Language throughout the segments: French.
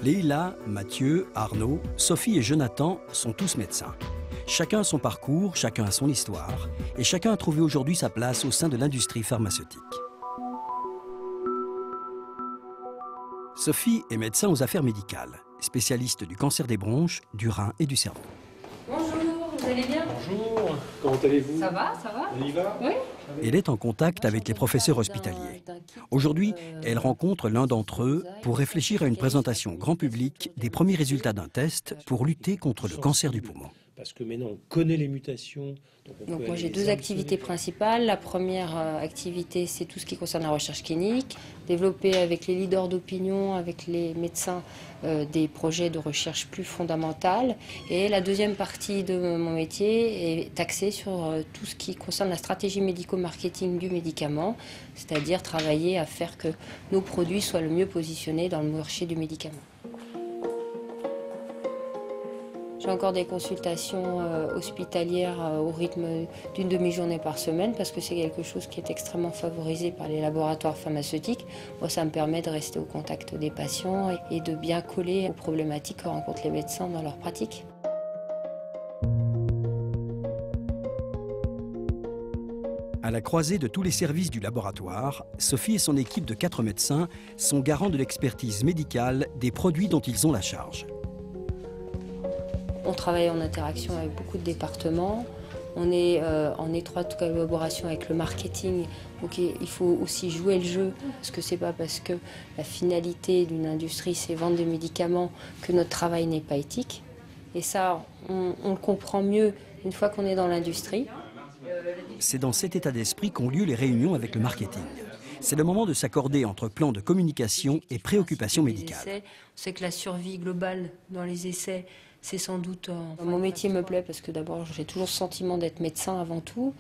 Leïla, Mathieu, Arnaud, Sophie et Jonathan sont tous médecins. Chacun a son parcours, chacun a son histoire, et chacun a trouvé aujourd'hui sa place au sein de l'industrie pharmaceutique. Sophie est médecin aux affaires médicales, spécialiste du cancer des bronches, du rein et du cerveau. Bonjour, vous allez bien? Bonjour, comment allez-vous? Ça va, ça va? On y va? Oui. Elle est en contact avec les professeurs hospitaliers. Aujourd'hui, elle rencontre l'un d'entre eux pour réfléchir à une présentation grand public des premiers résultats d'un test pour lutter contre le cancer du poumon. Parce que maintenant on connaît les mutations. Donc moi j'ai deux activités principales. La première activité, c'est tout ce qui concerne la recherche clinique, développer avec les leaders d'opinion, avec les médecins, des projets de recherche plus fondamentaux. Et la deuxième partie de mon métier est axée sur tout ce qui concerne la stratégie médico-marketing du médicament, c'est-à-dire travailler à faire que nos produits soient le mieux positionnés dans le marché du médicament. J'ai encore des consultations hospitalières au rythme d'une demi-journée par semaine parce que c'est quelque chose qui est extrêmement favorisé par les laboratoires pharmaceutiques. Moi, ça me permet de rester au contact des patients et de bien coller aux problématiques que rencontrent les médecins dans leur pratique. À la croisée de tous les services du laboratoire, Sophie et son équipe de 4 médecins sont garants de l'expertise médicale des produits dont ils ont la charge. On travaille en interaction avec beaucoup de départements. On est en étroite collaboration avec le marketing. Donc il faut aussi jouer le jeu, parce que c'est pas parce que la finalité d'une industrie, c'est vendre des médicaments, que notre travail n'est pas éthique. Et ça, on le comprend mieux une fois qu'on est dans l'industrie. C'est dans cet état d'esprit qu'ont lieu les réunions avec le marketing. C'est le moment de s'accorder entre plan de communication et préoccupations médicales. On sait que la survie globale dans les essais, c'est sans doute... Mon métier me plaît parce que d'abord, j'ai toujours le sentiment d'être médecin avant tout.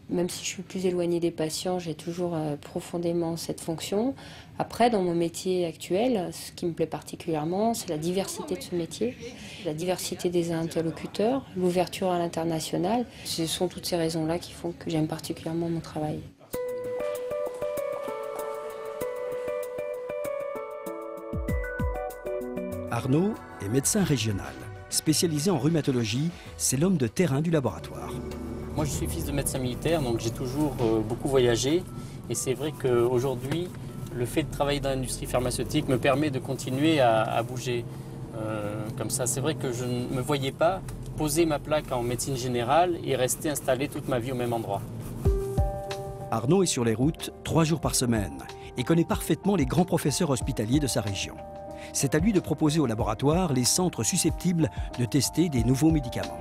Même si je suis plus éloignée des patients, j'ai toujours profondément cette fonction. Après, dans mon métier actuel, ce qui me plaît particulièrement, c'est la diversité de ce métier, la diversité des interlocuteurs, l'ouverture à l'international. Ce sont toutes ces raisons-là qui font que j'aime particulièrement mon travail. Arnaud est médecin régional. Spécialisé en rhumatologie, c'est l'homme de terrain du laboratoire. Moi, je suis fils de médecin militaire, donc j'ai toujours beaucoup voyagé. Et c'est vrai qu'aujourd'hui, le fait de travailler dans l'industrie pharmaceutique me permet de continuer à bouger comme ça. C'est vrai que je ne me voyais pas poser ma plaque en médecine générale et rester installé toute ma vie au même endroit. Arnaud est sur les routes 3 jours par semaine et connaît parfaitement les grands professeurs hospitaliers de sa région. C'est à lui de proposer au laboratoire les centres susceptibles de tester des nouveaux médicaments.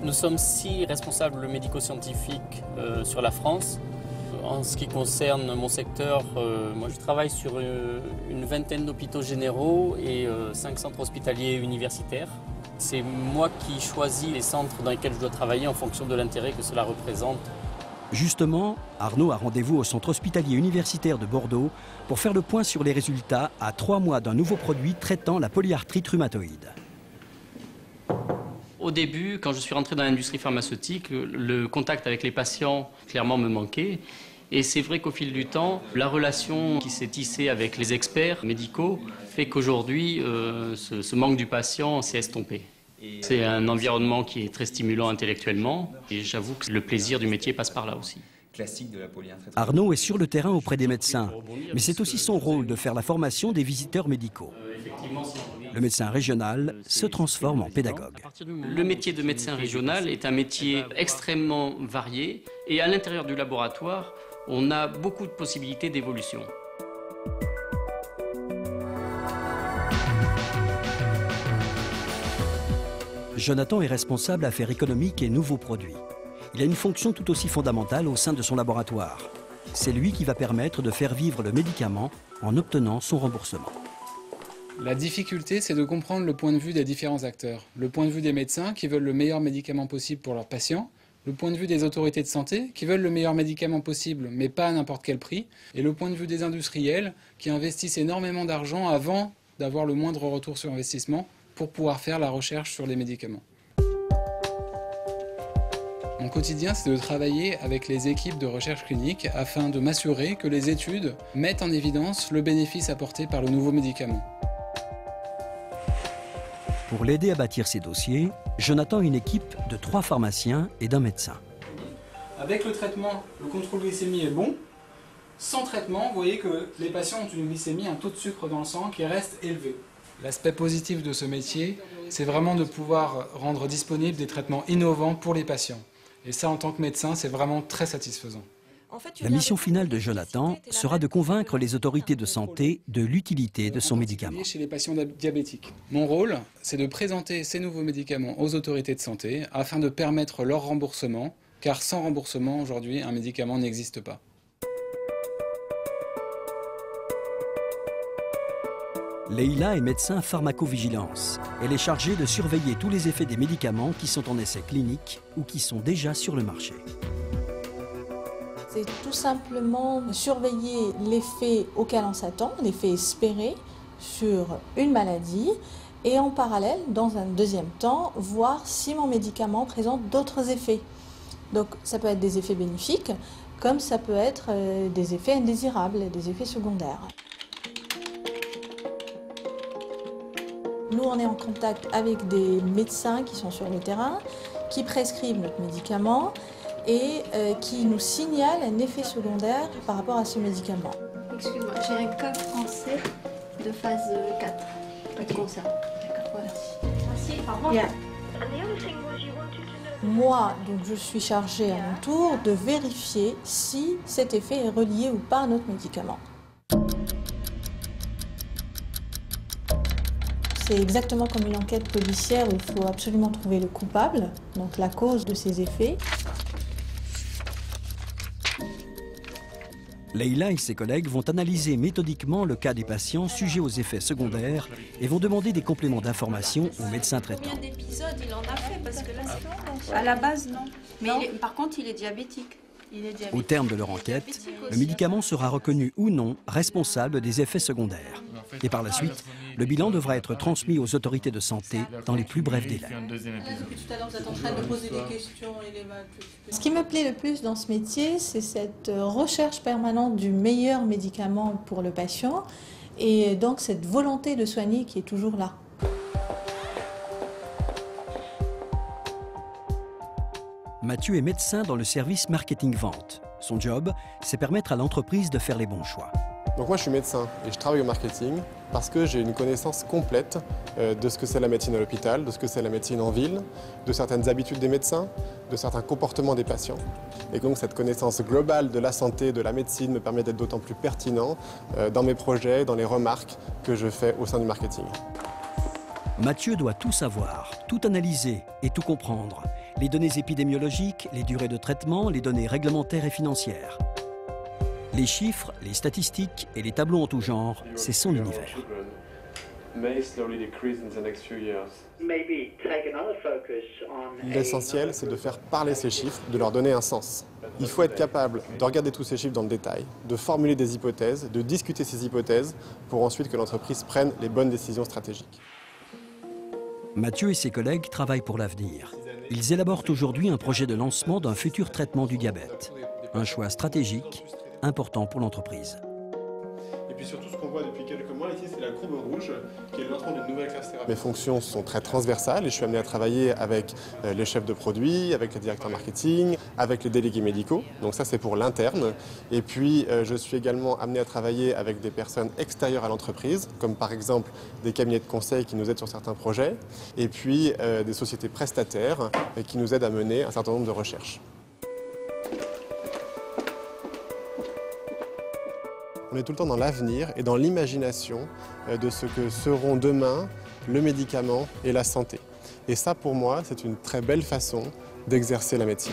Nous sommes 6 responsables médico-scientifiques sur la France. En ce qui concerne mon secteur, moi je travaille sur une vingtaine d'hôpitaux généraux et 5 centres hospitaliers universitaires. C'est moi qui choisis les centres dans lesquels je dois travailler en fonction de l'intérêt que cela représente. Justement, Arnaud a rendez-vous au centre hospitalier universitaire de Bordeaux pour faire le point sur les résultats à 3 mois d'un nouveau produit traitant la polyarthrite rhumatoïde. Au début, quand je suis rentré dans l'industrie pharmaceutique, le contact avec les patients clairement me manquait. Et c'est vrai qu'au fil du temps, la relation qui s'est tissée avec les experts médicaux fait qu'aujourd'hui, ce manque du patient s'est estompé. C'est un environnement qui est très stimulant intellectuellement et j'avoue que le plaisir du métier passe par là aussi. Arnaud est sur le terrain auprès des médecins, mais c'est aussi son rôle de faire la formation des visiteurs médicaux. Le médecin régional se transforme en pédagogue. Le métier de médecin régional est un métier extrêmement varié et à l'intérieur du laboratoire, on a beaucoup de possibilités d'évolution. Jonathan est responsable affaires économiques et nouveaux produits. Il a une fonction tout aussi fondamentale au sein de son laboratoire. C'est lui qui va permettre de faire vivre le médicament en obtenant son remboursement. La difficulté, c'est de comprendre le point de vue des différents acteurs. Le point de vue des médecins qui veulent le meilleur médicament possible pour leurs patients, le point de vue des autorités de santé qui veulent le meilleur médicament possible mais pas à n'importe quel prix, et le point de vue des industriels qui investissent énormément d'argent avant d'avoir le moindre retour sur investissement pour pouvoir faire la recherche sur les médicaments. Mon quotidien, c'est de travailler avec les équipes de recherche clinique afin de m'assurer que les études mettent en évidence le bénéfice apporté par le nouveau médicament. Pour l'aider à bâtir ses dossiers, Jonathan a une équipe de 3 pharmaciens et d'un médecin. Avec le traitement, le contrôle glycémie est bon. Sans traitement, vous voyez que les patients ont une glycémie, un taux de sucre dans le sang qui reste élevé. L'aspect positif de ce métier, c'est vraiment de pouvoir rendre disponibles des traitements innovants pour les patients. Et ça, en tant que médecin, c'est vraiment très satisfaisant. La mission finale de Jonathan sera de convaincre les autorités de santé de l'utilité de son médicament. Chez les patients diabétiques. Mon rôle, c'est de présenter ces nouveaux médicaments aux autorités de santé afin de permettre leur remboursement, car sans remboursement, aujourd'hui, un médicament n'existe pas. Leïla est médecin pharmacovigilance. Elle est chargée de surveiller tous les effets des médicaments qui sont en essai clinique ou qui sont déjà sur le marché. C'est tout simplement surveiller l'effet auquel on s'attend, l'effet espéré sur une maladie et en parallèle, dans un deuxième temps, voir si mon médicament présente d'autres effets. Donc ça peut être des effets bénéfiques comme ça peut être des effets indésirables, des effets secondaires. Nous, on est en contact avec des médecins qui sont sur le terrain, qui prescrivent notre médicament et qui nous signalent un effet secondaire par rapport à ce médicament. Excuse-moi, j'ai un cas français de phase 4. Pas de concert. D'accord, voilà. Merci, au revoir. Yeah. Moi, donc, je suis chargée à mon tour de vérifier si cet effet est relié ou pas à notre médicament. C'est exactement comme une enquête policière où il faut absolument trouver le coupable, donc la cause de ces effets. Leïla et ses collègues vont analyser méthodiquement le cas des patients sujets aux effets secondaires et vont demander des compléments d'information aux médecins traitants. Combien d'épisodes il en a fait? Parce que là, c'est... À la base, non. Mais par contre, il est diabétique. Au terme de leur enquête, le médicament sera reconnu ou non responsable des effets secondaires. Et par la suite, le bilan devra être transmis aux autorités de santé dans les plus brefs délais. Ce qui me plaît le plus dans ce métier, c'est cette recherche permanente du meilleur médicament pour le patient et donc cette volonté de soigner qui est toujours là. Mathieu est médecin dans le service marketing-vente. Son job, c'est permettre à l'entreprise de faire les bons choix. Donc moi je suis médecin et je travaille au marketing parce que j'ai une connaissance complète de ce que c'est la médecine à l'hôpital, de ce que c'est la médecine en ville, de certaines habitudes des médecins, de certains comportements des patients. Et donc cette connaissance globale de la santé, de la médecine me permet d'être d'autant plus pertinent dans mes projets, dans les remarques que je fais au sein du marketing. Mathieu doit tout savoir, tout analyser et tout comprendre. Les données épidémiologiques, les durées de traitement, les données réglementaires et financières. Les chiffres, les statistiques et les tableaux en tout genre, c'est son univers. L'essentiel, c'est de faire parler ces chiffres, de leur donner un sens. Il faut être capable de regarder tous ces chiffres dans le détail, de formuler des hypothèses, de discuter ces hypothèses pour ensuite que l'entreprise prenne les bonnes décisions stratégiques. Mathieu et ses collègues travaillent pour l'avenir. Ils élaborent aujourd'hui un projet de lancement d'un futur traitement du diabète. Un choix stratégique important pour l'entreprise. Et puis surtout, ce qu'on voit depuis quelques mois ici, c'est la courbe rouge, qui est le lancement d'une nouvelle classe thérapeutique. Mes fonctions sont très transversales et je suis amené à travailler avec les chefs de produits, avec les directeurs marketing, avec les délégués médicaux. Donc ça, c'est pour l'interne. Et puis, je suis également amené à travailler avec des personnes extérieures à l'entreprise, comme par exemple des cabinets de conseil qui nous aident sur certains projets, et puis des sociétés prestataires qui nous aident à mener un certain nombre de recherches. On est tout le temps dans l'avenir et dans l'imagination de ce que seront demain le médicament et la santé. Et ça, pour moi, c'est une très belle façon d'exercer la médecine.